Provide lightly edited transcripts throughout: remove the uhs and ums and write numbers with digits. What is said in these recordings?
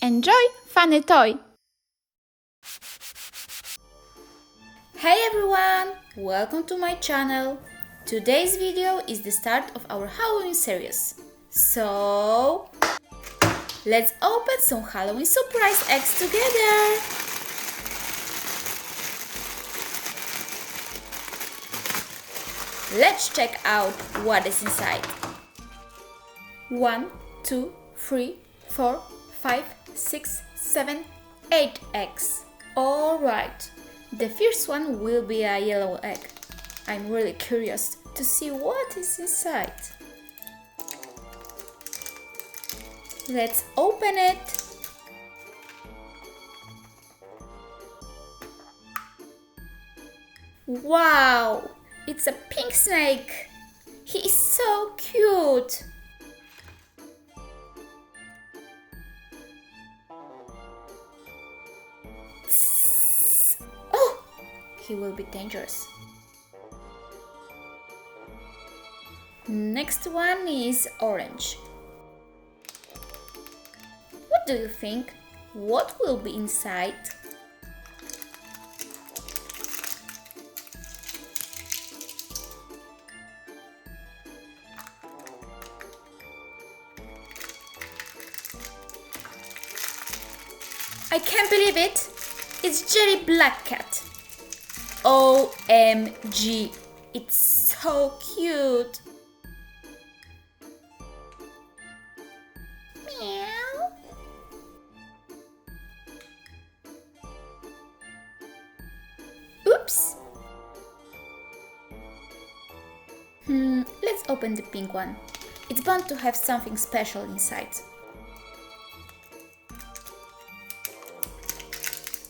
Enjoy funny toy! Hey everyone! Welcome to my channel! Today's video is the start of our Halloween series. So, let's open some Halloween surprise eggs together! Let's check out what is inside. 1, 2, 3, 4, 5, 6, 7, 8 eggs. Alright, the first one will be a yellow egg. I'm really curious to see what is inside. Let's open it. Wow, it's a pink snake. He is so cute. Oh, he will be dangerous. Next one is orange. What do you think? What will be inside? I can't believe it! It's Jelly Black Cat. OMG! It's so cute! Meow! Oops! Let's open the pink one. It's bound to have something special inside.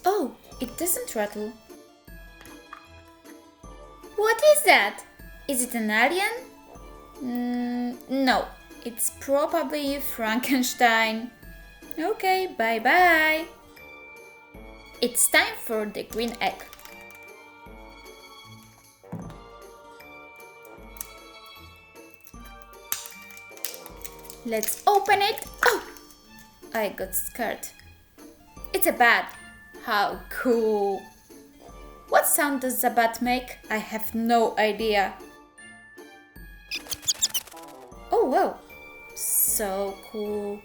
Oh, it doesn't rattle. What is that? Is it an alien? No, it's probably Frankenstein. Okay, bye-bye. It's time for the green egg. Let's open it. Oh, I got scared. It's a bat. How cool! What sound does the bat make? I have no idea. Oh wow! So cool!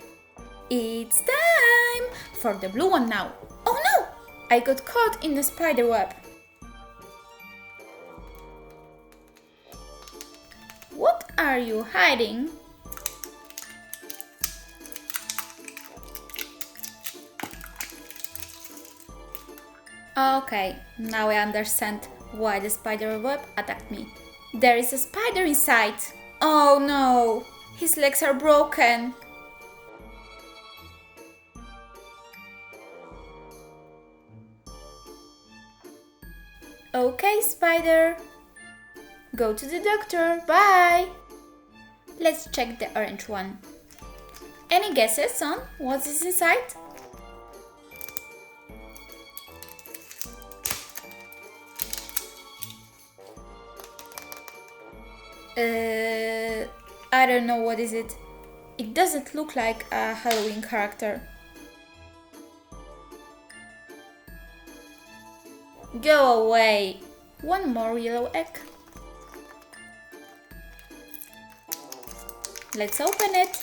It's time for the blue one now. Oh no! I got caught in the spider web. What are you hiding? Okay, now I understand why the spider web attacked me. There is a spider inside. Oh no, his legs are broken. Okay, spider. Go to the doctor. Bye. Let's check the orange one. Any guesses on what is inside? I don't know what is it. It doesn't look like a Halloween character. Go away! One more yellow egg. Let's open it.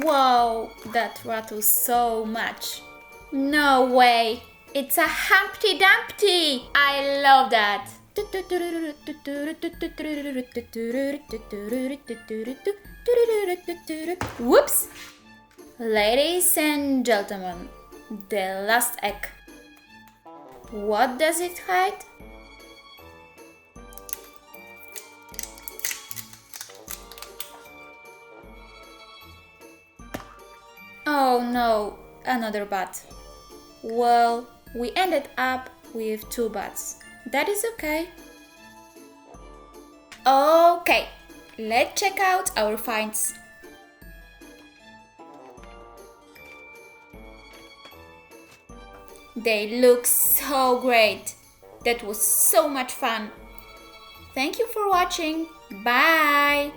Wow, that rattles so much. No way! It's a Humpty Dumpty! I love that! Whoops! Ladies and gentlemen, the last egg. What does it hide? Oh no, another bat. Well, we ended up with 2 bats. That is okay. Okay, let's check out our finds. They look so great. That was so much fun. Thank you for watching. Bye!